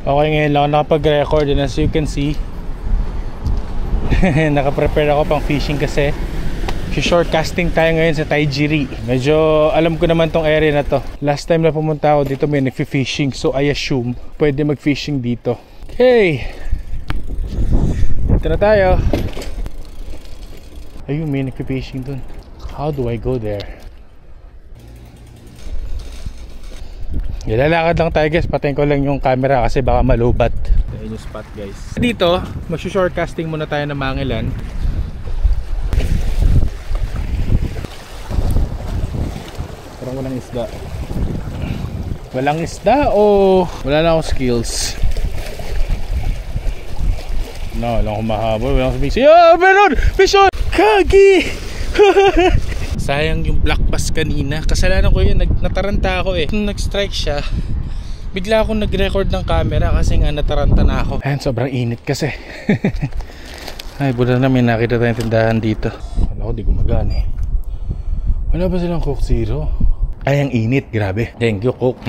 Okay, ngayon lang ako nakapag-record and as you can see nakaprepare ako pang fishing kasi short casting tayo ngayon sa Taijiri. Medyo alam ko naman tong area na to. Last time na pumunta ako dito may nag-fishing, so I assume pwede mag-fishing dito. Okay, dito na tayo. Ayun, may nag-fishing dun. How do I go there? Lalakad lang tayo guys, patayin ko lang yung camera kasi baka malubat. Ayun yung spot guys. Dito, mag-short casting muna tayo ng Mangilan. Parang walang isda. Walang isda o wala na akong skills? No, wala akong mahabol, wala akong fish. Oh, meron! Fish on! Kagi! Sayang yung black bass kanina. Kasalanan ko yun, nataranta ako eh. Nung nag-strike siya, bigla akong nag-record ng camera kasi nga nataranta na ako. Ayan, sobrang init kasi. Ay, bulan na may nakita tayong tindahan dito. Wala ko, di gumagana eh. Wala ba silang Coke Zero? Ay, ang init, grabe. Thank you, Coke.